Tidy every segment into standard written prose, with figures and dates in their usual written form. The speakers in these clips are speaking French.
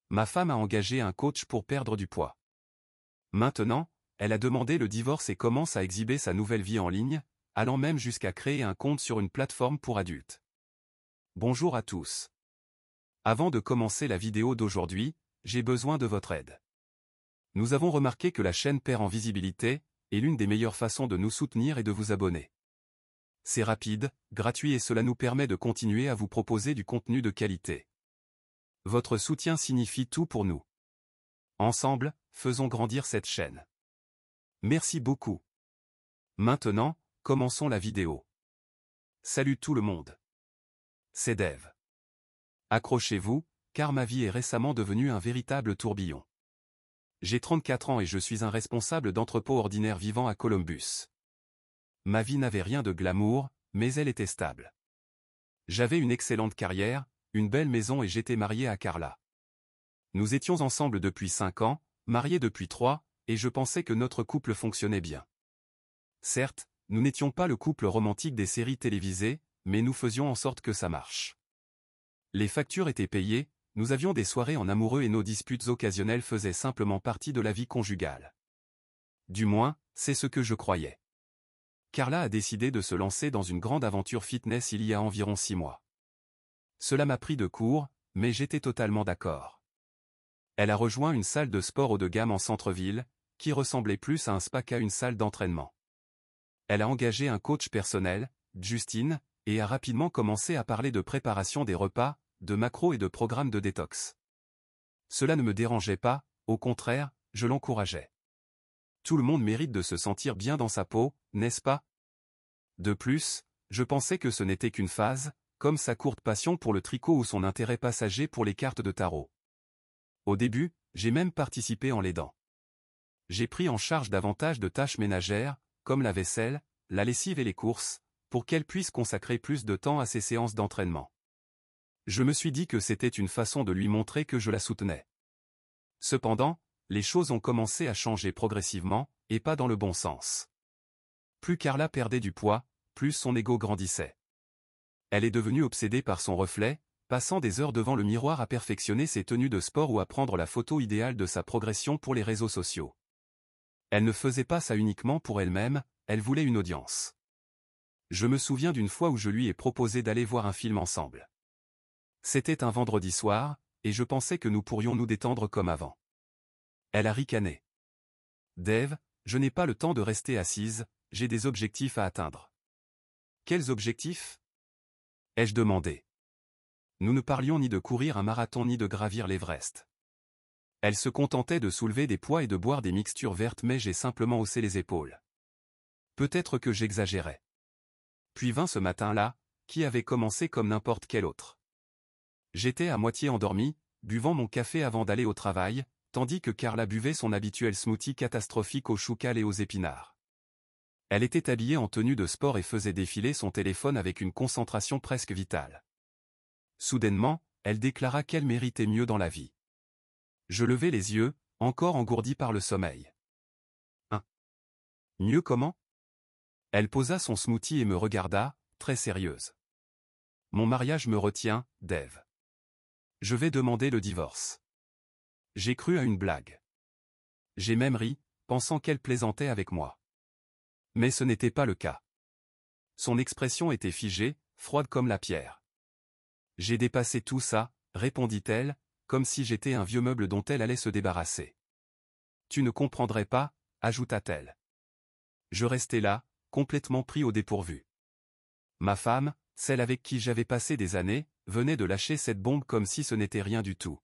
Ma femme a engagé un coach pour perdre du poids. Maintenant, elle a demandé le divorce et commence à exhiber sa nouvelle vie en ligne, allant même jusqu'à créer un compte sur une plateforme pour adultes. Bonjour à tous. Avant de commencer la vidéo d'aujourd'hui, j'ai besoin de votre aide. Nous avons remarqué que la chaîne perd en visibilité, et l'une des meilleures façons de nous soutenir est de vous abonner. C'est rapide, gratuit et cela nous permet de continuer à vous proposer du contenu de qualité. Votre soutien signifie tout pour nous. Ensemble, faisons grandir cette chaîne. Merci beaucoup. Maintenant, commençons la vidéo. Salut tout le monde. C'est Dave. Accrochez-vous, car ma vie est récemment devenue un véritable tourbillon. J'ai 34 ans et je suis un responsable d'entrepôt ordinaire vivant à Columbus. Ma vie n'avait rien de glamour, mais elle était stable. J'avais une excellente carrière, une belle maison et j'étais marié à Carla. Nous étions ensemble depuis 5 ans, mariés depuis 3, et je pensais que notre couple fonctionnait bien. Certes, nous n'étions pas le couple romantique des séries télévisées, mais nous faisions en sorte que ça marche. Les factures étaient payées, nous avions des soirées en amoureux et nos disputes occasionnelles faisaient simplement partie de la vie conjugale. Du moins, c'est ce que je croyais. Carla a décidé de se lancer dans une grande aventure fitness il y a environ 6 mois. Cela m'a pris de court, mais j'étais totalement d'accord. Elle a rejoint une salle de sport haut de gamme en centre-ville, qui ressemblait plus à un spa qu'à une salle d'entraînement. Elle a engagé un coach personnel, Justine, et a rapidement commencé à parler de préparation des repas, de macros et de programmes de détox. Cela ne me dérangeait pas, au contraire, je l'encourageais. Tout le monde mérite de se sentir bien dans sa peau, n'est-ce pas? De plus, je pensais que ce n'était qu'une phase, comme sa courte passion pour le tricot ou son intérêt passager pour les cartes de tarot. Au début, j'ai même participé en l'aidant. J'ai pris en charge davantage de tâches ménagères, comme la vaisselle, la lessive et les courses, pour qu'elle puisse consacrer plus de temps à ses séances d'entraînement. Je me suis dit que c'était une façon de lui montrer que je la soutenais. Cependant, les choses ont commencé à changer progressivement, et pas dans le bon sens. Plus Carla perdait du poids, plus son ego grandissait. Elle est devenue obsédée par son reflet, passant des heures devant le miroir à perfectionner ses tenues de sport ou à prendre la photo idéale de sa progression pour les réseaux sociaux. Elle ne faisait pas ça uniquement pour elle-même, elle voulait une audience. Je me souviens d'une fois où je lui ai proposé d'aller voir un film ensemble. C'était un vendredi soir, et je pensais que nous pourrions nous détendre comme avant. Elle a ricané. Dave, je n'ai pas le temps de rester assise, j'ai des objectifs à atteindre. Quels objectifs? Ai-je demandé. Nous ne parlions ni de courir un marathon ni de gravir l'Everest. Elle se contentait de soulever des poids et de boire des mixtures vertes mais j'ai simplement haussé les épaules. Peut-être que j'exagérais. Puis vint ce matin-là, qui avait commencé comme n'importe quel autre. J'étais à moitié endormi, buvant mon café avant d'aller au travail, tandis que Carla buvait son habituel smoothie catastrophique au choucal et aux épinards. Elle était habillée en tenue de sport et faisait défiler son téléphone avec une concentration presque vitale. Soudainement, elle déclara qu'elle méritait mieux dans la vie. Je levai les yeux, encore engourdi par le sommeil. Mieux comment? Elle posa son smoothie et me regarda, très sérieuse. Mon mariage me retient, Dave. Je vais demander le divorce. J'ai cru à une blague. J'ai même ri, pensant qu'elle plaisantait avec moi. Mais ce n'était pas le cas. Son expression était figée, froide comme la pierre. J'ai dépassé tout ça, répondit-elle, comme si j'étais un vieux meuble dont elle allait se débarrasser. Tu ne comprendrais pas, ajouta-t-elle. Je restai là, complètement pris au dépourvu. Ma femme, celle avec qui j'avais passé des années, venait de lâcher cette bombe comme si ce n'était rien du tout.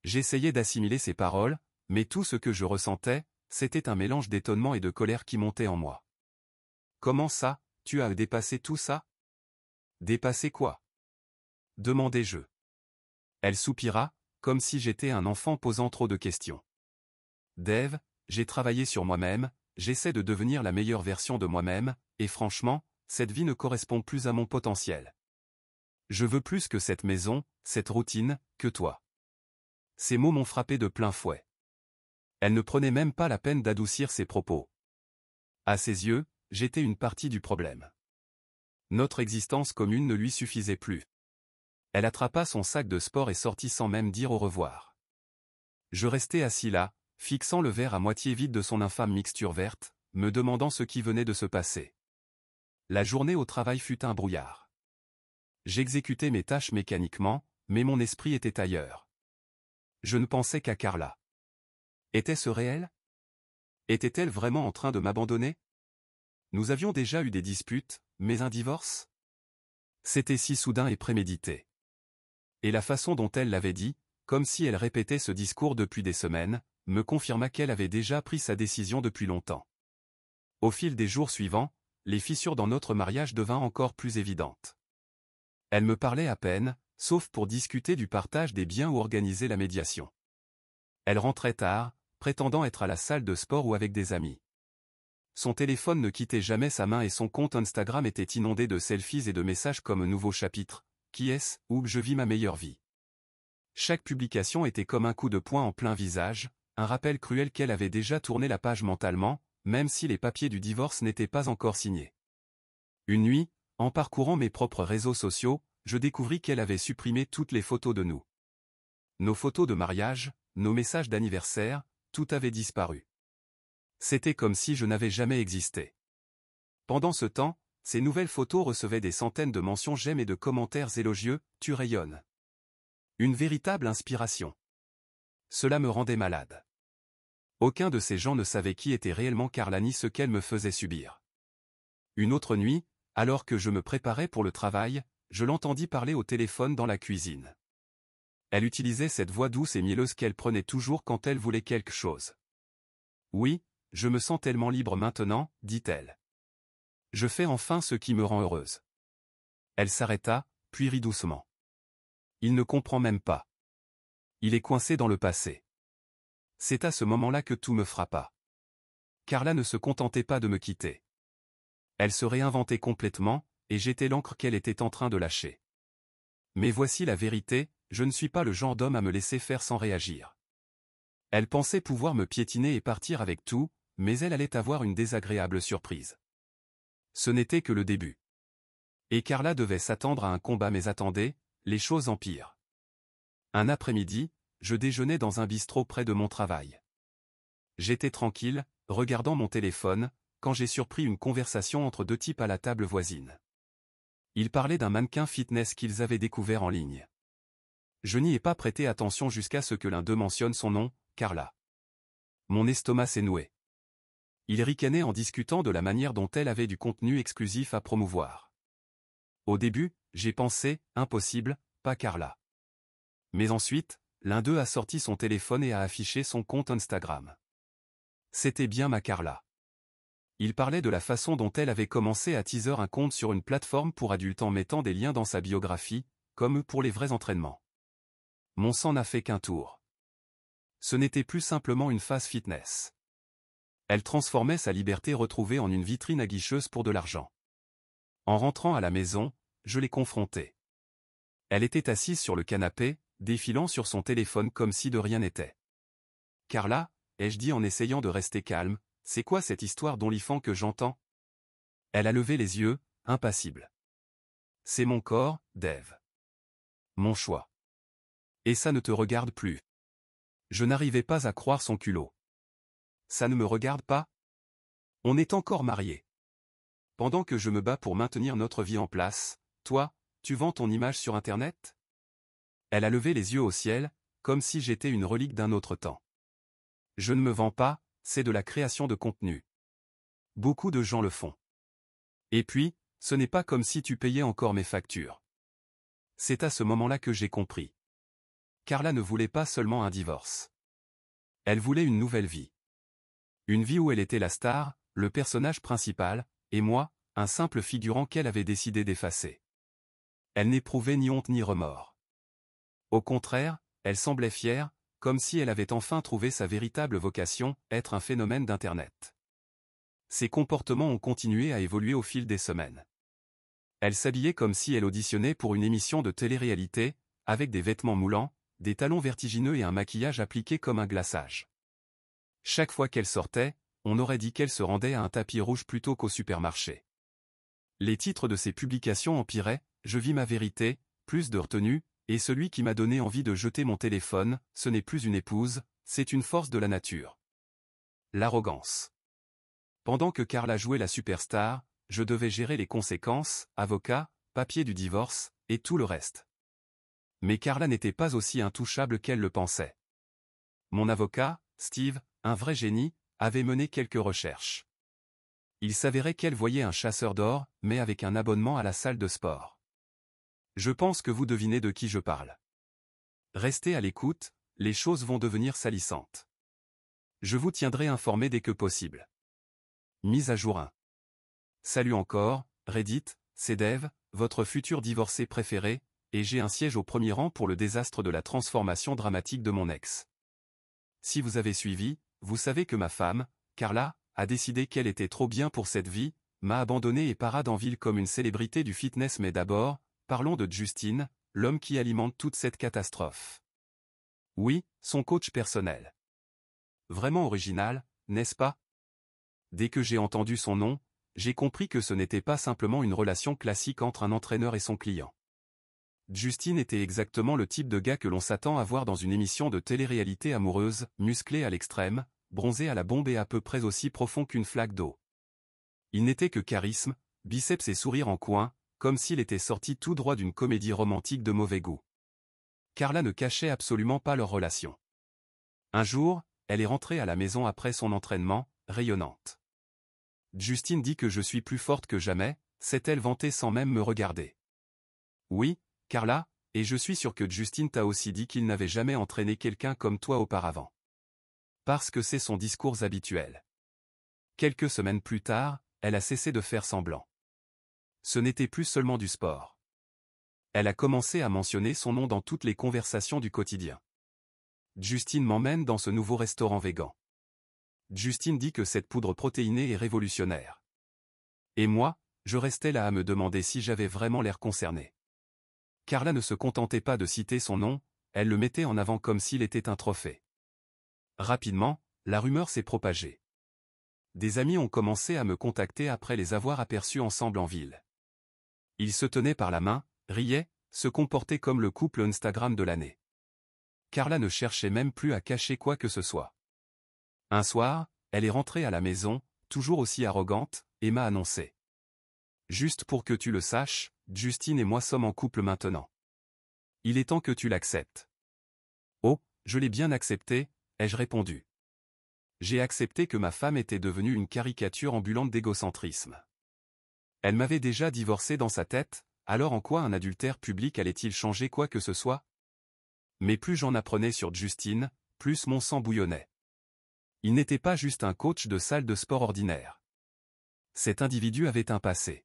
J'essayais d'assimiler ses paroles, mais tout ce que je ressentais, c'était un mélange d'étonnement et de colère qui montait en moi. Comment ça, tu as dépassé tout ça? Dépassé quoi? Demandai-je. Elle soupira, comme si j'étais un enfant posant trop de questions. Dave, j'ai travaillé sur moi-même, j'essaie de devenir la meilleure version de moi-même, et franchement, cette vie ne correspond plus à mon potentiel. Je veux plus que cette maison, cette routine, que toi. Ces mots m'ont frappé de plein fouet. Elle ne prenait même pas la peine d'adoucir ses propos. À ses yeux, j'étais une partie du problème. Notre existence commune ne lui suffisait plus. Elle attrapa son sac de sport et sortit sans même dire au revoir. Je restais assis là, fixant le verre à moitié vide de son infâme mixture verte, me demandant ce qui venait de se passer. La journée au travail fut un brouillard. J'exécutais mes tâches mécaniquement, mais mon esprit était ailleurs. Je ne pensais qu'à Carla. Était-ce réel? Était-elle vraiment en train de m'abandonner? Nous avions déjà eu des disputes, mais un divorce? C'était si soudain et prémédité. Et la façon dont elle l'avait dit, comme si elle répétait ce discours depuis des semaines, me confirma qu'elle avait déjà pris sa décision depuis longtemps. Au fil des jours suivants, les fissures dans notre mariage devinrent encore plus évidentes. Elle me parlait à peine, sauf pour discuter du partage des biens ou organiser la médiation. Elle rentrait tard, prétendant être à la salle de sport ou avec des amis. Son téléphone ne quittait jamais sa main et son compte Instagram était inondé de selfies et de messages comme nouveau chapitre, qui est-ce, ou je vis ma meilleure vie. Chaque publication était comme un coup de poing en plein visage, un rappel cruel qu'elle avait déjà tourné la page mentalement, même si les papiers du divorce n'étaient pas encore signés. Une nuit, en parcourant mes propres réseaux sociaux, je découvris qu'elle avait supprimé toutes les photos de nous. Nos photos de mariage, nos messages d'anniversaire, tout avait disparu. C'était comme si je n'avais jamais existé. Pendant ce temps, ces nouvelles photos recevaient des centaines de mentions j'aime et de commentaires élogieux, tu rayonnes. Une véritable inspiration. Cela me rendait malade. Aucun de ces gens ne savait qui était réellement Carla ni ce qu'elle me faisait subir. Une autre nuit, alors que je me préparais pour le travail, je l'entendis parler au téléphone dans la cuisine. Elle utilisait cette voix douce et mielleuse qu'elle prenait toujours quand elle voulait quelque chose. Oui, je me sens tellement libre maintenant, dit-elle. Je fais enfin ce qui me rend heureuse. Elle s'arrêta, puis rit doucement. Il ne comprend même pas. Il est coincé dans le passé. C'est à ce moment-là que tout me frappa. Carla ne se contentait pas de me quitter. Elle se réinventait complètement, et j'étais l'encre qu'elle était en train de lâcher. Mais voici la vérité, je ne suis pas le genre d'homme à me laisser faire sans réagir. Elle pensait pouvoir me piétiner et partir avec tout, mais elle allait avoir une désagréable surprise. Ce n'était que le début. Et Carla devait s'attendre à un combat mais attendez, les choses empirent. Un après-midi, je déjeunais dans un bistrot près de mon travail. J'étais tranquille, regardant mon téléphone, quand j'ai surpris une conversation entre deux types à la table voisine. Ils parlaient d'un mannequin fitness qu'ils avaient découvert en ligne. Je n'y ai pas prêté attention jusqu'à ce que l'un d'eux mentionne son nom, Carla. Mon estomac s'est noué. Ils ricanaient en discutant de la manière dont elle avait du contenu exclusif à promouvoir. Au début, j'ai pensé, impossible, pas Carla. Mais ensuite, l'un d'eux a sorti son téléphone et a affiché son compte Instagram. C'était bien ma Carla. Il parlait de la façon dont elle avait commencé à teaser un compte sur une plateforme pour adultes en mettant des liens dans sa biographie, comme pour les vrais entraînements. Mon sang n'a fait qu'un tour. Ce n'était plus simplement une phase fitness. Elle transformait sa liberté retrouvée en une vitrine aguicheuse pour de l'argent. En rentrant à la maison, je l'ai confrontée. Elle était assise sur le canapé, défilant sur son téléphone comme si de rien n'était. « Carla » ai-je dit en essayant de rester calme, « c'est quoi cette histoire d'OnlyFans que j'entends » Elle a levé les yeux, impassible. « C'est mon corps, Dave. Mon choix. Et ça ne te regarde plus. » Je n'arrivais pas à croire son culot. « Ça ne me regarde pas ? On est encore mariés. Pendant que je me bats pour maintenir notre vie en place, toi, tu vends ton image sur Internet ?» Elle a levé les yeux au ciel, comme si j'étais une relique d'un autre temps. « Je ne me vends pas, c'est de la création de contenu. Beaucoup de gens le font. Et puis, ce n'est pas comme si tu payais encore mes factures. » C'est à ce moment-là que j'ai compris. Carla ne voulait pas seulement un divorce. Elle voulait une nouvelle vie. Une vie où elle était la star, le personnage principal, et moi, un simple figurant qu'elle avait décidé d'effacer. Elle n'éprouvait ni honte ni remords. Au contraire, elle semblait fière, comme si elle avait enfin trouvé sa véritable vocation, être un phénomène d'Internet. Ses comportements ont continué à évoluer au fil des semaines. Elle s'habillait comme si elle auditionnait pour une émission de télé-réalité, avec des vêtements moulants, des talons vertigineux et un maquillage appliqué comme un glaçage. Chaque fois qu'elle sortait, on aurait dit qu'elle se rendait à un tapis rouge plutôt qu'au supermarché. Les titres de ses publications empiraient, « Je vis ma vérité », plus de retenue, et celui qui m'a donné envie de jeter mon téléphone, ce n'est plus une épouse, c'est une force de la nature. L'arrogance. Pendant que Carla jouait la superstar, je devais gérer les conséquences, avocat, papier du divorce, et tout le reste. Mais Carla n'était pas aussi intouchable qu'elle le pensait. Mon avocat, Steve, un vrai génie, avait mené quelques recherches. Il s'avérait qu'elle voyait un chasseur d'or, mais avec un abonnement à la salle de sport. Je pense que vous devinez de qui je parle. Restez à l'écoute, les choses vont devenir salissantes. Je vous tiendrai informé dès que possible. Mise à jour 1. Salut encore, Reddit, c'est Dave, votre futur divorcé préféré, et j'ai un siège au premier rang pour le désastre de la transformation dramatique de mon ex. Si vous avez suivi, vous savez que ma femme, Carla, a décidé qu'elle était trop bien pour cette vie, m'a abandonné et parade en ville comme une célébrité du fitness. Mais d'abord, parlons de Justin, l'homme qui alimente toute cette catastrophe. Oui, son coach personnel. Vraiment original, n'est-ce pas? Dès que j'ai entendu son nom, j'ai compris que ce n'était pas simplement une relation classique entre un entraîneur et son client. Justin était exactement le type de gars que l'on s'attend à voir dans une émission de télé-réalité amoureuse, musclé à l'extrême, bronzé à la bombe et à peu près aussi profond qu'une flaque d'eau. Il n'était que charisme, biceps et sourire en coin, comme s'il était sorti tout droit d'une comédie romantique de mauvais goût. Carla ne cachait absolument pas leur relation. Un jour, elle est rentrée à la maison après son entraînement, rayonnante. Justin dit que je suis plus forte que jamais, s'est-elle vantée sans même me regarder. Oui, Carla, et je suis sûr que Justin t'a aussi dit qu'il n'avait jamais entraîné quelqu'un comme toi auparavant. Parce que c'est son discours habituel. Quelques semaines plus tard, elle a cessé de faire semblant. Ce n'était plus seulement du sport. Elle a commencé à mentionner son nom dans toutes les conversations du quotidien. Justin m'emmène dans ce nouveau restaurant végan. Justin dit que cette poudre protéinée est révolutionnaire. Et moi, je restais là à me demander si j'avais vraiment l'air concerné. Carla ne se contentait pas de citer son nom, elle le mettait en avant comme s'il était un trophée. Rapidement, la rumeur s'est propagée. Des amis ont commencé à me contacter après les avoir aperçus ensemble en ville. Ils se tenaient par la main, riaient, se comportaient comme le couple Instagram de l'année. Carla ne cherchait même plus à cacher quoi que ce soit. Un soir, elle est rentrée à la maison, toujours aussi arrogante, et m'a annoncé. Juste pour que tu le saches, Justin et moi sommes en couple maintenant. Il est temps que tu l'acceptes. Oh, je l'ai bien accepté, ai-je répondu. J'ai accepté que ma femme était devenue une caricature ambulante d'égocentrisme. Elle m'avait déjà divorcé dans sa tête, alors en quoi un adultère public allait-il changer quoi que ce soit? Mais plus j'en apprenais sur Justin, plus mon sang bouillonnait. Il n'était pas juste un coach de salle de sport ordinaire. Cet individu avait un passé.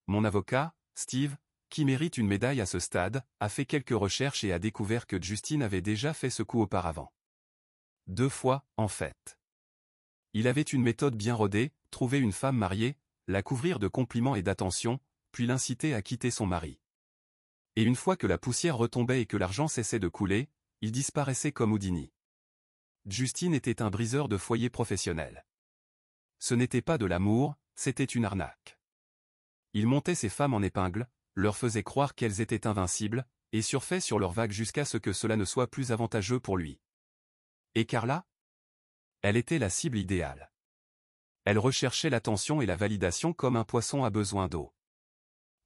Mon avocat, Steve, qui mérite une médaille à ce stade, a fait quelques recherches et a découvert que Justin avait déjà fait ce coup auparavant. 2 fois, en fait. Il avait une méthode bien rodée, trouver une femme mariée, la couvrir de compliments et d'attention, puis l'inciter à quitter son mari. Et une fois que la poussière retombait et que l'argent cessait de couler, il disparaissait comme Houdini. Justin était un briseur de foyer professionnel. Ce n'était pas de l'amour, c'était une arnaque. Il montait ses femmes en épingle, leur faisait croire qu'elles étaient invincibles, et surfait sur leurs vagues jusqu'à ce que cela ne soit plus avantageux pour lui. Et Carla? Elle était la cible idéale. Elle recherchait l'attention et la validation comme un poisson a besoin d'eau.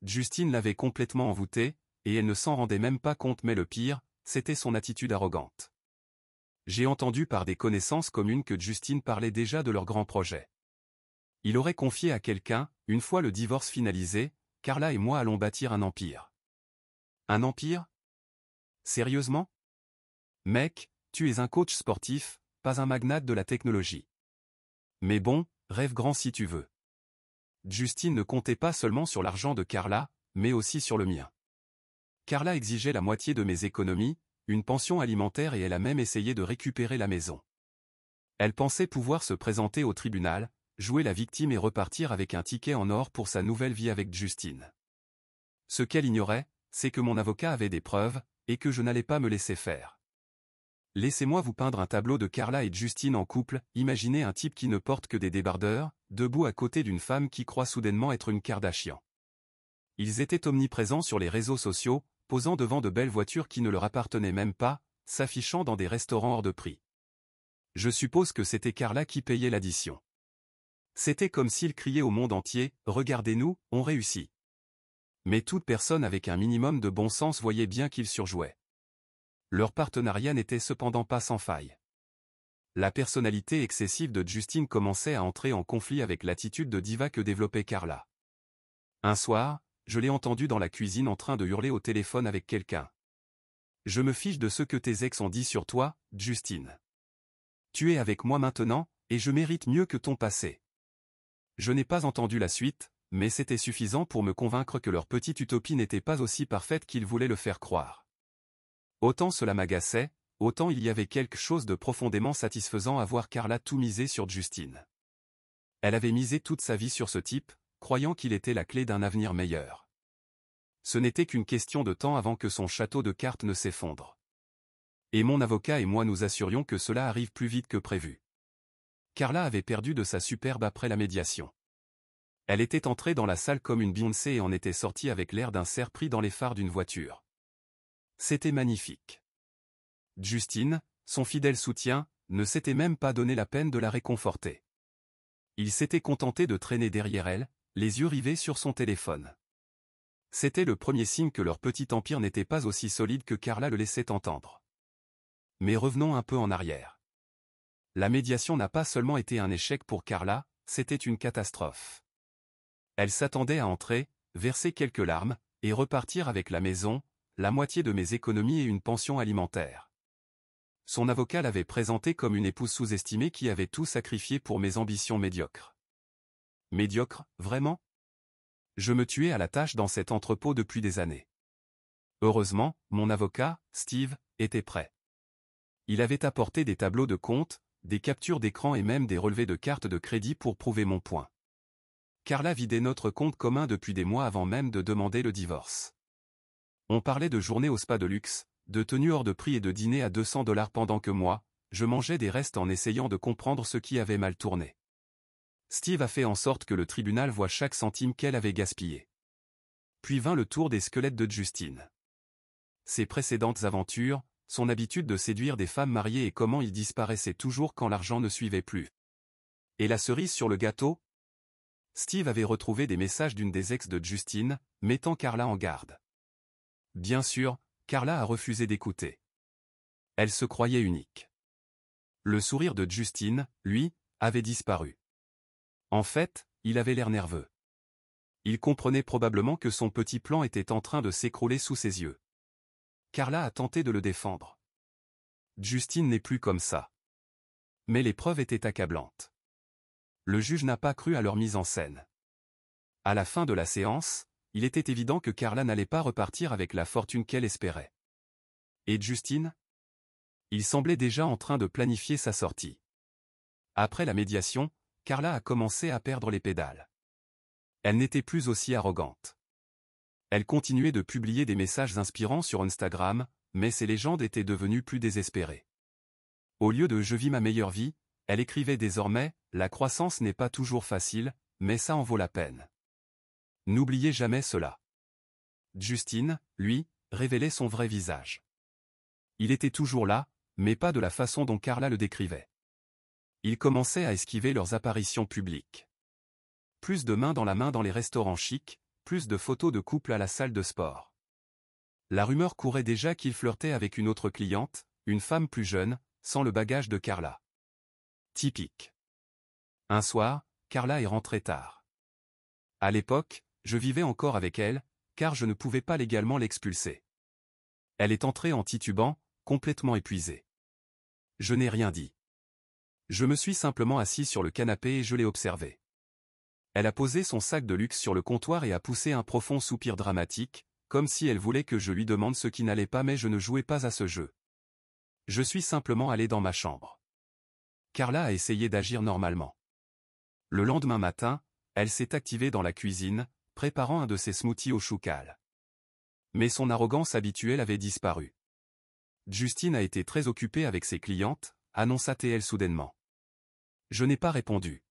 Justin l'avait complètement envoûtée, et elle ne s'en rendait même pas compte, mais le pire, c'était son attitude arrogante. J'ai entendu par des connaissances communes que Justin parlait déjà de leur grand projet. Il aurait confié à quelqu'un, une fois le divorce finalisé, Carla et moi allons bâtir un empire. Un empire? Sérieusement? Mec, tu es un coach sportif, pas un magnate de la technologie. Mais bon, rêve grand si tu veux. Justin ne comptait pas seulement sur l'argent de Carla, mais aussi sur le mien. Carla exigeait la moitié de mes économies, une pension alimentaire et elle a même essayé de récupérer la maison. Elle pensait pouvoir se présenter au tribunal, jouer la victime et repartir avec un ticket en or pour sa nouvelle vie avec Justin. Ce qu'elle ignorait, c'est que mon avocat avait des preuves, et que je n'allais pas me laisser faire. Laissez-moi vous peindre un tableau de Carla et Justin en couple, imaginez un type qui ne porte que des débardeurs, debout à côté d'une femme qui croit soudainement être une Kardashian. Ils étaient omniprésents sur les réseaux sociaux, posant devant de belles voitures qui ne leur appartenaient même pas, s'affichant dans des restaurants hors de prix. Je suppose que c'était Carla qui payait l'addition. C'était comme s'il criait au monde entier, « Regardez-nous, on réussit ». Mais toute personne avec un minimum de bon sens voyait bien qu'ils surjouaient. Leur partenariat n'était cependant pas sans faille. La personnalité excessive de Justine commençait à entrer en conflit avec l'attitude de diva que développait Carla. Un soir, je l'ai entendue dans la cuisine en train de hurler au téléphone avec quelqu'un. « Je me fiche de ce que tes ex ont dit sur toi, Justine. Tu es avec moi maintenant, et je mérite mieux que ton passé. » Je n'ai pas entendu la suite, mais c'était suffisant pour me convaincre que leur petite utopie n'était pas aussi parfaite qu'ils voulaient le faire croire. Autant cela m'agaçait, autant il y avait quelque chose de profondément satisfaisant à voir Carla tout miser sur Justine. Elle avait misé toute sa vie sur ce type, croyant qu'il était la clé d'un avenir meilleur. Ce n'était qu'une question de temps avant que son château de cartes ne s'effondre. Et mon avocat et moi nous assurions que cela arrive plus vite que prévu. Carla avait perdu de sa superbe après la médiation. Elle était entrée dans la salle comme une Beyoncé et en était sortie avec l'air d'un cerf pris dans les phares d'une voiture. C'était magnifique. Justine, son fidèle soutien, ne s'était même pas donné la peine de la réconforter. Il s'était contenté de traîner derrière elle, les yeux rivés sur son téléphone. C'était le premier signe que leur petit empire n'était pas aussi solide que Carla le laissait entendre. Mais revenons un peu en arrière. La médiation n'a pas seulement été un échec pour Carla, c'était une catastrophe. Elle s'attendait à entrer, verser quelques larmes, et repartir avec la maison, la moitié de mes économies et une pension alimentaire. Son avocat l'avait présentée comme une épouse sous-estimée qui avait tout sacrifié pour mes ambitions médiocres. Médiocre, vraiment ? Je me tuais à la tâche dans cet entrepôt depuis des années. Heureusement, mon avocat, Steve, était prêt. Il avait apporté des tableaux de compte, des captures d'écran et même des relevés de cartes de crédit pour prouver mon point. Carla vidait notre compte commun depuis des mois avant même de demander le divorce. On parlait de journées au spa de luxe, de tenues hors de prix et de dîners à $200 pendant que moi, je mangeais des restes en essayant de comprendre ce qui avait mal tourné. Steve a fait en sorte que le tribunal voie chaque centime qu'elle avait gaspillé. Puis vint le tour des squelettes de Justine. Ses précédentes aventures, son habitude de séduire des femmes mariées et comment il disparaissait toujours quand l'argent ne suivait plus. Et la cerise sur le gâteau ? Steve avait retrouvé des messages d'une des ex de Justine, mettant Carla en garde. Bien sûr, Carla a refusé d'écouter. Elle se croyait unique. Le sourire de Justine, lui, avait disparu. En fait, il avait l'air nerveux. Il comprenait probablement que son petit plan était en train de s'écrouler sous ses yeux. Carla a tenté de le défendre. Justine n'est plus comme ça. Mais les preuves étaient accablantes. Le juge n'a pas cru à leur mise en scène. À la fin de la séance, il était évident que Carla n'allait pas repartir avec la fortune qu'elle espérait. Et Justine ? Il semblait déjà en train de planifier sa sortie. Après la médiation, Carla a commencé à perdre les pédales. Elle n'était plus aussi arrogante. Elle continuait de publier des messages inspirants sur Instagram, mais ses légendes étaient devenues plus désespérées. Au lieu de « Je vis ma meilleure vie », elle écrivait désormais « La croissance n'est pas toujours facile, mais ça en vaut la peine ». N'oubliez jamais cela. Justine, lui, révélait son vrai visage. Il était toujours là, mais pas de la façon dont Carla le décrivait. Il commençait à esquiver leurs apparitions publiques. Plus de main dans la main dans les restaurants chics, plus de photos de couple à la salle de sport. La rumeur courait déjà qu'il flirtait avec une autre cliente, une femme plus jeune, sans le bagage de Carla. Typique. Un soir, Carla est rentrée tard. À l'époque, je vivais encore avec elle, car je ne pouvais pas légalement l'expulser. Elle est entrée en titubant, complètement épuisée. Je n'ai rien dit. Je me suis simplement assis sur le canapé et je l'ai observée. Elle a posé son sac de luxe sur le comptoir et a poussé un profond soupir dramatique, comme si elle voulait que je lui demande ce qui n'allait pas, mais je ne jouais pas à ce jeu. Je suis simplement allé dans ma chambre. Carla a essayé d'agir normalement. Le lendemain matin, elle s'est activée dans la cuisine, préparant un de ses smoothies au chou cal. Mais son arrogance habituelle avait disparu. Justine a été très occupée avec ses clientes, annonça-t-elle soudainement. Je n'ai pas répondu.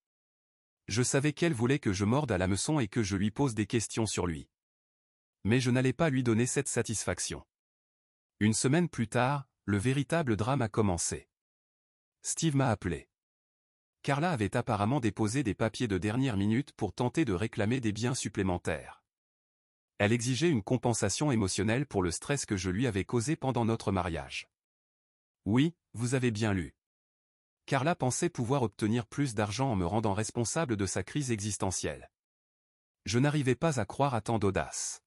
Je savais qu'elle voulait que je morde à l'hameçon et que je lui pose des questions sur lui. Mais je n'allais pas lui donner cette satisfaction. Une semaine plus tard, le véritable drame a commencé. Steve m'a appelé. Carla avait apparemment déposé des papiers de dernière minute pour tenter de réclamer des biens supplémentaires. Elle exigeait une compensation émotionnelle pour le stress que je lui avais causé pendant notre mariage. Oui, vous avez bien lu. Carla pensait pouvoir obtenir plus d'argent en me rendant responsable de sa crise existentielle. Je n'arrivais pas à croire à tant d'audace.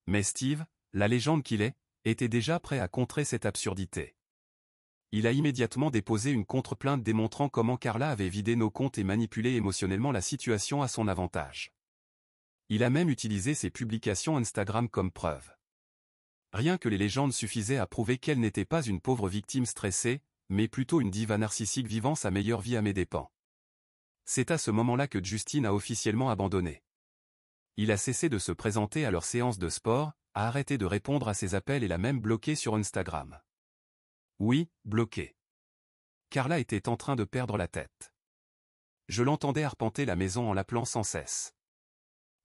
Mais Steve, la légende qu'il est, était déjà prêt à contrer cette absurdité. Il a immédiatement déposé une contre-plainte démontrant comment Carla avait vidé nos comptes et manipulé émotionnellement la situation à son avantage. Il a même utilisé ses publications Instagram comme preuve. Rien que les légendes suffisaient à prouver qu'elle n'était pas une pauvre victime stressée, mais plutôt une diva narcissique vivant sa meilleure vie à mes dépens. C'est à ce moment-là que Justine a officiellement abandonné. Il a cessé de se présenter à leurs séances de sport, a arrêté de répondre à ses appels et l'a même bloqué sur Instagram. Oui, bloqué. Carla était en train de perdre la tête. Je l'entendais arpenter la maison en l'appelant sans cesse.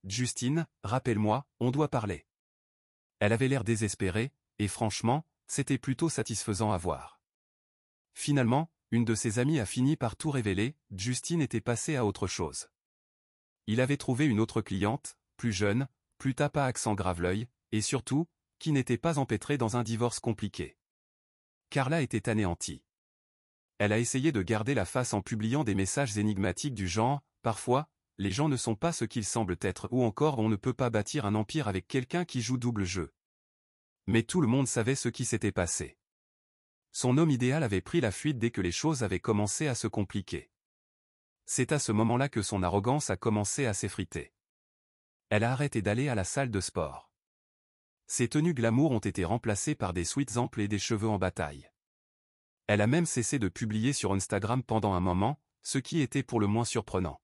Justine, rappelle-moi, on doit parler. Elle avait l'air désespérée, et franchement, c'était plutôt satisfaisant à voir. Finalement, une de ses amies a fini par tout révéler, Justine était passée à autre chose. Il avait trouvé une autre cliente, plus jeune, plus tape à accent grave-l'œil, et surtout, qui n'était pas empêtrée dans un divorce compliqué. Carla était anéantie. Elle a essayé de garder la face en publiant des messages énigmatiques du genre, parfois, les gens ne sont pas ce qu'ils semblent être ou encore on ne peut pas bâtir un empire avec quelqu'un qui joue double jeu. Mais tout le monde savait ce qui s'était passé. Son homme idéal avait pris la fuite dès que les choses avaient commencé à se compliquer. C'est à ce moment-là que son arrogance a commencé à s'effriter. Elle a arrêté d'aller à la salle de sport. Ses tenues glamour ont été remplacées par des sweats amples et des cheveux en bataille. Elle a même cessé de publier sur Instagram pendant un moment, ce qui était pour le moins surprenant.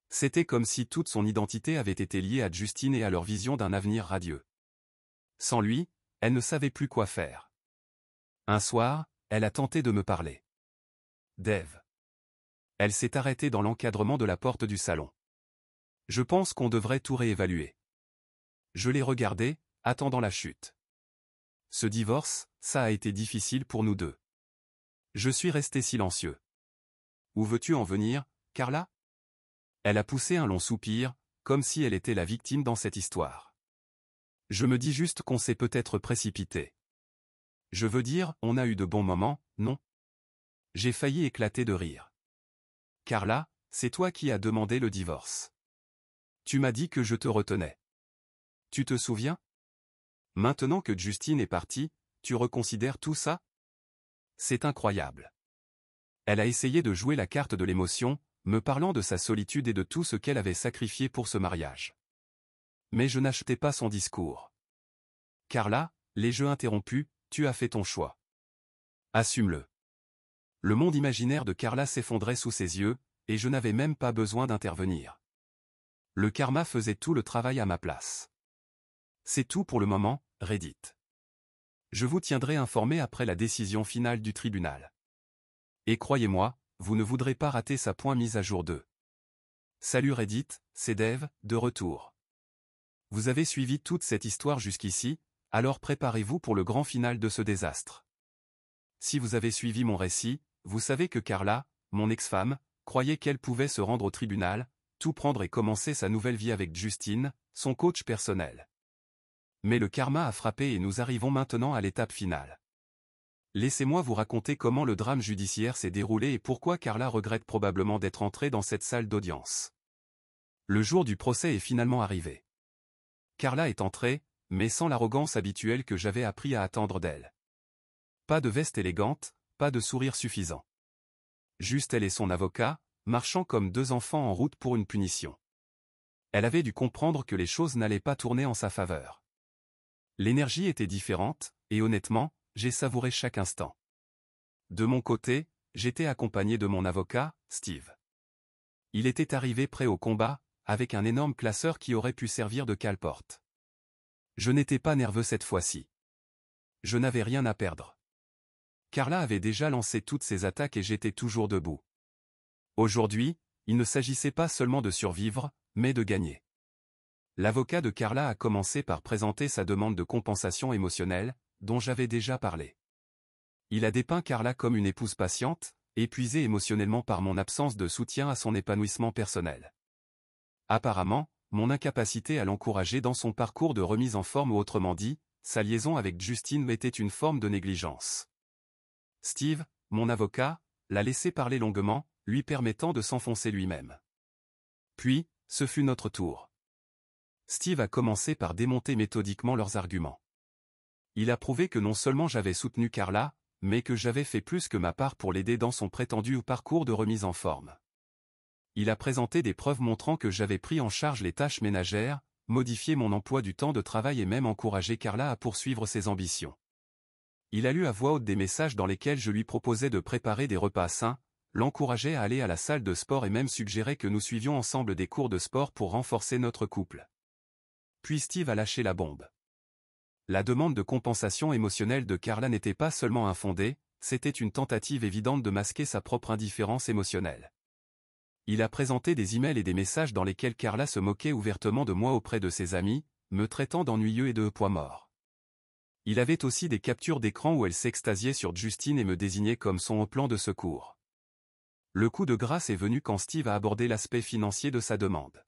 C'était comme si toute son identité avait été liée à Justine et à leur vision d'un avenir radieux. Sans lui, elle ne savait plus quoi faire. Un soir, elle a tenté de me parler. Dave. Elle s'est arrêtée dans l'encadrement de la porte du salon. Je pense qu'on devrait tout réévaluer. Je l'ai regardé, attendant la chute. Ce divorce, ça a été difficile pour nous deux. Je suis resté silencieux. Où veux-tu en venir, Carla ? Elle a poussé un long soupir, comme si elle était la victime dans cette histoire. Je me dis juste qu'on s'est peut-être précipité. Je veux dire, on a eu de bons moments, non ? J'ai failli éclater de rire. Carla, c'est toi qui as demandé le divorce. Tu m'as dit que je te retenais. Tu te souviens ? Maintenant que Justine est partie, tu reconsidères tout ça ? C'est incroyable. Elle a essayé de jouer la carte de l'émotion, me parlant de sa solitude et de tout ce qu'elle avait sacrifié pour ce mariage. Mais je n'achetais pas son discours. Carla, les jeux interrompus, tu as fait ton choix. Assume-le. Le monde imaginaire de Carla s'effondrait sous ses yeux, et je n'avais même pas besoin d'intervenir. Le karma faisait tout le travail à ma place. C'est tout pour le moment, Reddit. Je vous tiendrai informé après la décision finale du tribunal. Et croyez-moi, vous ne voudrez pas rater sa mise à jour 2. Salut Reddit, c'est Dave, de retour. Vous avez suivi toute cette histoire jusqu'ici, alors préparez-vous pour le grand final de ce désastre. Si vous avez suivi mon récit, vous savez que Carla, mon ex-femme, croyait qu'elle pouvait se rendre au tribunal, tout prendre et commencer sa nouvelle vie avec Justine, son coach personnel. Mais le karma a frappé et nous arrivons maintenant à l'étape finale. Laissez-moi vous raconter comment le drame judiciaire s'est déroulé et pourquoi Carla regrette probablement d'être entrée dans cette salle d'audience. Le jour du procès est finalement arrivé. Carla est entrée, mais sans l'arrogance habituelle que j'avais appris à attendre d'elle. Pas de veste élégante, pas de sourire suffisant. Juste elle et son avocat, marchant comme deux enfants en route pour une punition. Elle avait dû comprendre que les choses n'allaient pas tourner en sa faveur. L'énergie était différente, et honnêtement, j'ai savouré chaque instant. De mon côté, j'étais accompagné de mon avocat, Steve. Il était arrivé prêt au combat, avec un énorme classeur qui aurait pu servir de cale-porte. Je n'étais pas nerveux cette fois-ci. Je n'avais rien à perdre. Carla avait déjà lancé toutes ses attaques et j'étais toujours debout. Aujourd'hui, il ne s'agissait pas seulement de survivre, mais de gagner. L'avocat de Carla a commencé par présenter sa demande de compensation émotionnelle, dont j'avais déjà parlé. Il a dépeint Carla comme une épouse patiente, épuisée émotionnellement par mon absence de soutien à son épanouissement personnel. Apparemment, mon incapacité à l'encourager dans son parcours de remise en forme ou autrement dit, sa liaison avec Justine était une forme de négligence. Steve, mon avocat, l'a laissé parler longuement, lui permettant de s'enfoncer lui-même. Puis, ce fut notre tour. Steve a commencé par démonter méthodiquement leurs arguments. Il a prouvé que non seulement j'avais soutenu Carla, mais que j'avais fait plus que ma part pour l'aider dans son prétendu parcours de remise en forme. Il a présenté des preuves montrant que j'avais pris en charge les tâches ménagères, modifié mon emploi du temps de travail et même encouragé Carla à poursuivre ses ambitions. Il a lu à voix haute des messages dans lesquels je lui proposais de préparer des repas sains, l'encourageais à aller à la salle de sport et même suggérais que nous suivions ensemble des cours de sport pour renforcer notre couple. Puis Steve a lâché la bombe. La demande de compensation émotionnelle de Carla n'était pas seulement infondée, c'était une tentative évidente de masquer sa propre indifférence émotionnelle. Il a présenté des emails et des messages dans lesquels Carla se moquait ouvertement de moi auprès de ses amis, me traitant d'ennuyeux et de poids mort. Il avait aussi des captures d'écran où elle s'extasiait sur Justine et me désignait comme son plan de secours. Le coup de grâce est venu quand Steve a abordé l'aspect financier de sa demande.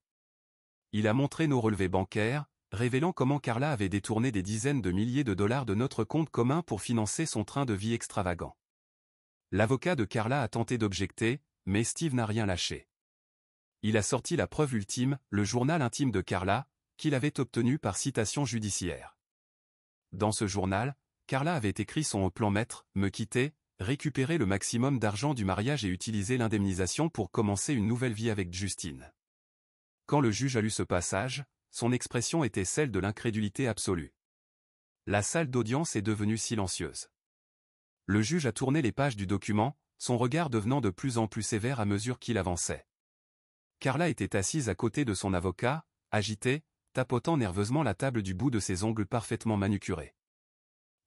Il a montré nos relevés bancaires, révélant comment Carla avait détourné des dizaines de milliers de dollars de notre compte commun pour financer son train de vie extravagant. L'avocat de Carla a tenté d'objecter, mais Steve n'a rien lâché. Il a sorti la preuve ultime, le journal intime de Carla, qu'il avait obtenu par citation judiciaire. Dans ce journal, Carla avait écrit son plan maître, me quitter, récupérer le maximum d'argent du mariage et utiliser l'indemnisation pour commencer une nouvelle vie avec Justine. Quand le juge a lu ce passage, son expression était celle de l'incrédulité absolue. La salle d'audience est devenue silencieuse. Le juge a tourné les pages du document, son regard devenant de plus en plus sévère à mesure qu'il avançait. Carla était assise à côté de son avocat, agitée, tapotant nerveusement la table du bout de ses ongles parfaitement manucurés.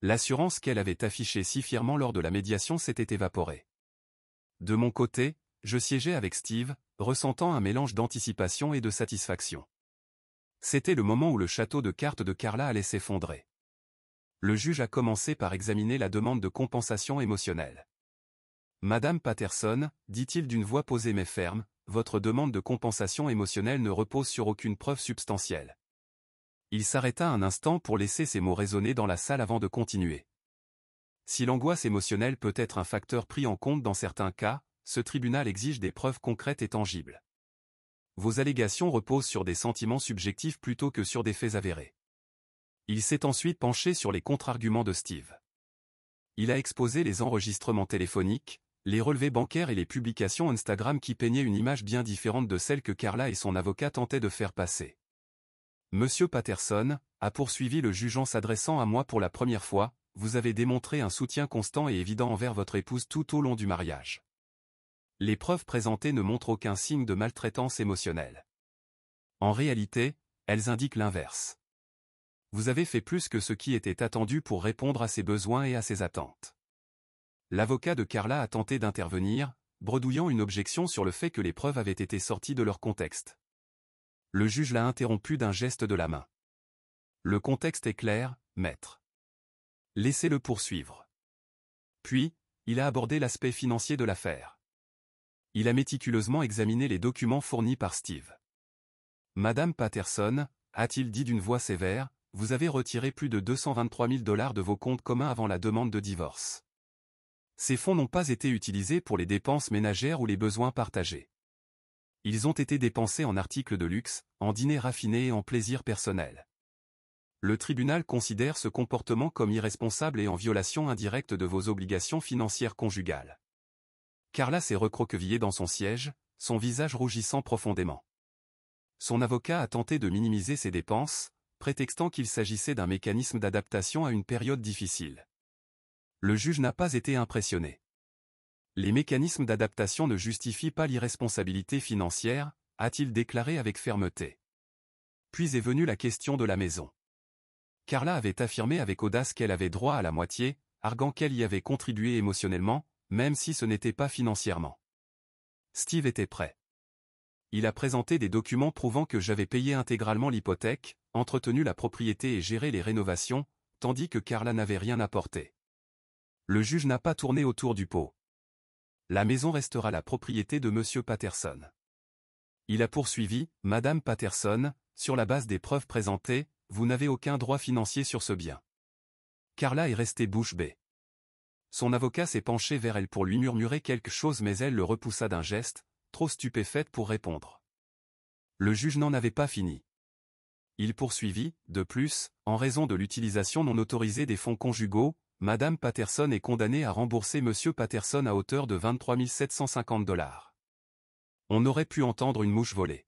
L'assurance qu'elle avait affichée si fièrement lors de la médiation s'était évaporée. De mon côté, je siégeais avec Steve, ressentant un mélange d'anticipation et de satisfaction. C'était le moment où le château de cartes de Carla allait s'effondrer. Le juge a commencé par examiner la demande de compensation émotionnelle. « Madame Patterson, dit-il d'une voix posée mais ferme, votre demande de compensation émotionnelle ne repose sur aucune preuve substantielle. » Il s'arrêta un instant pour laisser ces mots résonner dans la salle avant de continuer. Si l'angoisse émotionnelle peut être un facteur pris en compte dans certains cas, ce tribunal exige des preuves concrètes et tangibles. Vos allégations reposent sur des sentiments subjectifs plutôt que sur des faits avérés. Il s'est ensuite penché sur les contre-arguments de Steve. Il a exposé les enregistrements téléphoniques, les relevés bancaires et les publications Instagram qui peignaient une image bien différente de celle que Carla et son avocat tentaient de faire passer. Monsieur Patterson, a poursuivi le juge en s'adressant à moi pour la première fois, vous avez démontré un soutien constant et évident envers votre épouse tout au long du mariage. Les preuves présentées ne montrent aucun signe de maltraitance émotionnelle. En réalité, elles indiquent l'inverse. Vous avez fait plus que ce qui était attendu pour répondre à ses besoins et à ses attentes. L'avocat de Carla a tenté d'intervenir, bredouillant une objection sur le fait que les preuves avaient été sorties de leur contexte. Le juge l'a interrompu d'un geste de la main. Le contexte est clair, maître. Laissez-le poursuivre. Puis, il a abordé l'aspect financier de l'affaire. Il a méticuleusement examiné les documents fournis par Steve. Madame Patterson, a-t-il dit d'une voix sévère, vous avez retiré plus de 223 000 $ de vos comptes communs avant la demande de divorce. Ces fonds n'ont pas été utilisés pour les dépenses ménagères ou les besoins partagés. Ils ont été dépensés en articles de luxe, en dîners raffinés et en plaisirs personnels. Le tribunal considère ce comportement comme irresponsable et en violation indirecte de vos obligations financières conjugales. Carla s'est recroquevillée dans son siège, son visage rougissant profondément. Son avocat a tenté de minimiser ses dépenses, prétextant qu'il s'agissait d'un mécanisme d'adaptation à une période difficile. Le juge n'a pas été impressionné. Les mécanismes d'adaptation ne justifient pas l'irresponsabilité financière, a-t-il déclaré avec fermeté. Puis est venue la question de la maison. Carla avait affirmé avec audace qu'elle avait droit à la moitié, arguant qu'elle y avait contribué émotionnellement, même si ce n'était pas financièrement. Steve était prêt. Il a présenté des documents prouvant que j'avais payé intégralement l'hypothèque, entretenu la propriété et géré les rénovations, tandis que Carla n'avait rien apporté. Le juge n'a pas tourné autour du pot. La maison restera la propriété de Monsieur Patterson. Il a poursuivi, Madame Patterson, sur la base des preuves présentées, vous n'avez aucun droit financier sur ce bien. Carla est restée bouche bée. Son avocat s'est penché vers elle pour lui murmurer quelque chose mais elle le repoussa d'un geste, trop stupéfaite pour répondre. Le juge n'en avait pas fini. Il poursuivit, de plus, en raison de l'utilisation non autorisée des fonds conjugaux, Madame Patterson est condamnée à rembourser Monsieur Patterson à hauteur de 23 750 $. On aurait pu entendre une mouche voler.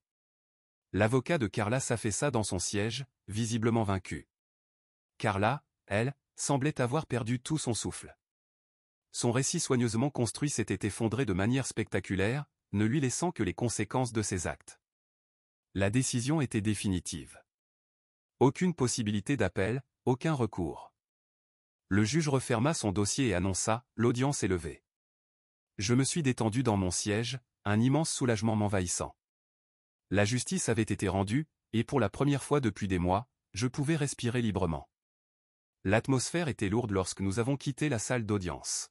L'avocat de Carla s'affaissa dans son siège, visiblement vaincu. Carla, elle, semblait avoir perdu tout son souffle. Son récit soigneusement construit s'était effondré de manière spectaculaire, ne lui laissant que les conséquences de ses actes. La décision était définitive. Aucune possibilité d'appel, aucun recours. Le juge referma son dossier et annonça, l'audience est levée. Je me suis détendu dans mon siège, un immense soulagement m'envahissant. La justice avait été rendue, et pour la première fois depuis des mois, je pouvais respirer librement. L'atmosphère était lourde lorsque nous avons quitté la salle d'audience.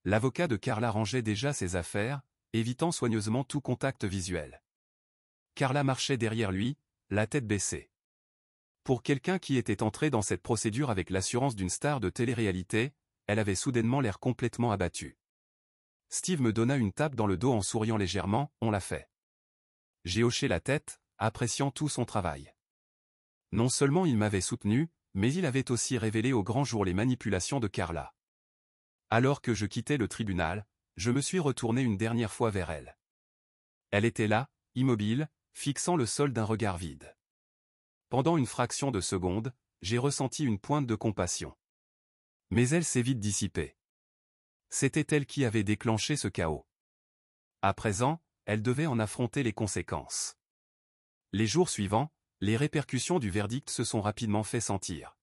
L'avocat de Carla rangeait déjà ses affaires, évitant soigneusement tout contact visuel. Carla marchait derrière lui, la tête baissée. Pour quelqu'un qui était entré dans cette procédure avec l'assurance d'une star de télé-réalité, elle avait soudainement l'air complètement abattue. Steve me donna une tape dans le dos en souriant légèrement, on l'a fait. J'ai hoché la tête, appréciant tout son travail. Non seulement il m'avait soutenu, mais il avait aussi révélé au grand jour les manipulations de Carla. Alors que je quittais le tribunal, je me suis retourné une dernière fois vers elle. Elle était là, immobile, fixant le sol d'un regard vide. Pendant une fraction de seconde, j'ai ressenti une pointe de compassion. Mais elle s'est vite dissipée. C'était elle qui avait déclenché ce chaos. À présent, elle devait en affronter les conséquences. Les jours suivants, les répercussions du verdict se sont rapidement fait sentir.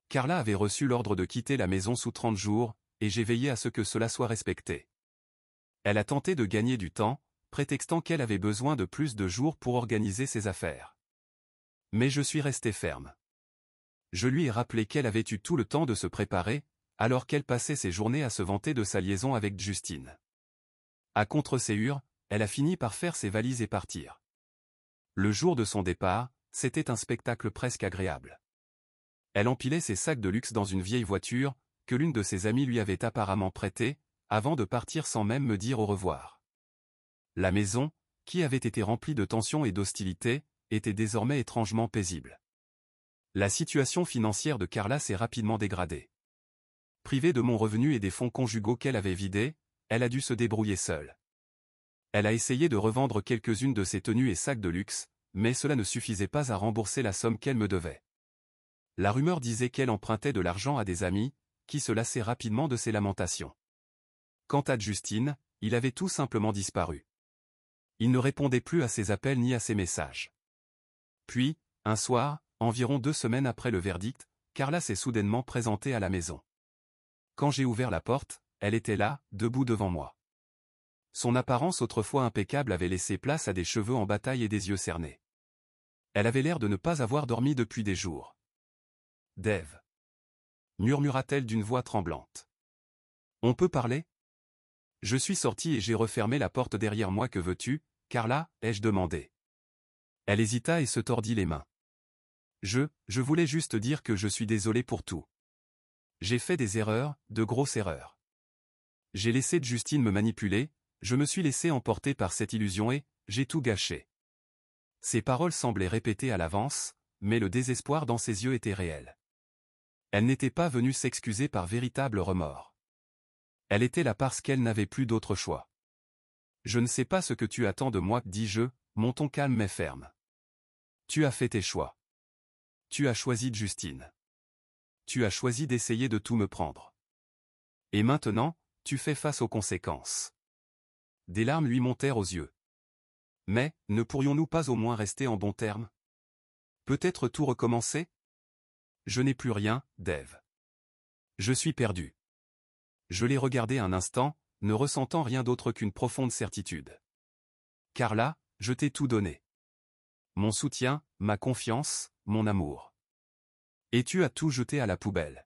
Carla avait reçu l'ordre de quitter la maison sous 30 jours, et j'ai veillé à ce que cela soit respecté. Elle a tenté de gagner du temps, prétextant qu'elle avait besoin de plus de jours pour organiser ses affaires. Mais je suis resté ferme. Je lui ai rappelé qu'elle avait eu tout le temps de se préparer, alors qu'elle passait ses journées à se vanter de sa liaison avec Justine. À contre-séure, elle a fini par faire ses valises et partir. Le jour de son départ, c'était un spectacle presque agréable. Elle empilait ses sacs de luxe dans une vieille voiture, que l'une de ses amies lui avait apparemment prêtée, avant de partir sans même me dire au revoir. La maison, qui avait été remplie de tensions et d'hostilité, était désormais étrangement paisible. La situation financière de Carla s'est rapidement dégradée. Privée de mon revenu et des fonds conjugaux qu'elle avait vidés, elle a dû se débrouiller seule. Elle a essayé de revendre quelques-unes de ses tenues et sacs de luxe, mais cela ne suffisait pas à rembourser la somme qu'elle me devait. La rumeur disait qu'elle empruntait de l'argent à des amis, qui se lassaient rapidement de ses lamentations. Quant à Justine, il avait tout simplement disparu. Il ne répondait plus à ses appels ni à ses messages. Puis, un soir, environ 2 semaines après le verdict, Carla s'est soudainement présentée à la maison. Quand j'ai ouvert la porte, elle était là, debout devant moi. Son apparence autrefois impeccable avait laissé place à des cheveux en bataille et des yeux cernés. Elle avait l'air de ne pas avoir dormi depuis des jours. « Dave » murmura-t-elle d'une voix tremblante. « On peut parler ?» Je suis sorti et j'ai refermé la porte derrière moi. « Que veux-tu, Carla ?» ai-je demandé. Elle hésita et se tordit les mains. Je voulais juste dire que je suis désolé pour tout. J'ai fait des erreurs, de grosses erreurs. J'ai laissé Justine me manipuler, je me suis laissé emporter par cette illusion et j'ai tout gâché. Ses paroles semblaient répétées à l'avance, mais le désespoir dans ses yeux était réel. Elle n'était pas venue s'excuser par véritable remords. Elle était là parce qu'elle n'avait plus d'autre choix. Je ne sais pas ce que tu attends de moi, dis-je, mon ton calme mais ferme. Tu as fait tes choix. Tu as choisi Justine. Tu as choisi d'essayer de tout me prendre. Et maintenant, tu fais face aux conséquences. Des larmes lui montèrent aux yeux. Mais, ne pourrions-nous pas au moins rester en bons termes? Peut-être tout recommencer? Je n'ai plus rien, Dave. Je suis perdu. Je l'ai regardé un instant, ne ressentant rien d'autre qu'une profonde certitude. Carla, je t'ai tout donné. Mon soutien, ma confiance, mon amour. Et tu as tout jeté à la poubelle.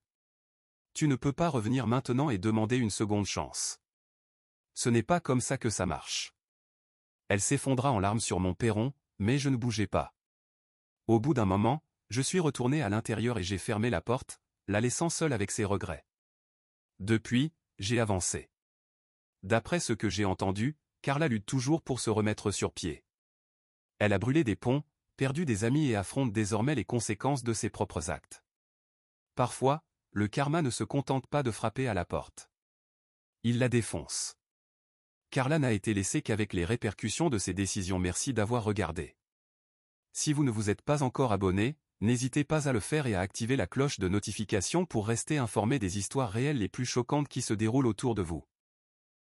Tu ne peux pas revenir maintenant et demander une seconde chance. Ce n'est pas comme ça que ça marche. Elle s'effondra en larmes sur mon perron, mais je ne bougeais pas. Au bout d'un moment, je suis retourné à l'intérieur et j'ai fermé la porte, la laissant seule avec ses regrets. Depuis, j'ai avancé. D'après ce que j'ai entendu, Carla lutte toujours pour se remettre sur pied. Elle a brûlé des ponts, perdu des amis et affronte désormais les conséquences de ses propres actes. Parfois, le karma ne se contente pas de frapper à la porte. Il la défonce. Carla n'a été laissée qu'avec les répercussions de ses décisions. Merci d'avoir regardé. Si vous ne vous êtes pas encore abonné, n'hésitez pas à le faire et à activer la cloche de notification pour rester informé des histoires réelles les plus choquantes qui se déroulent autour de vous.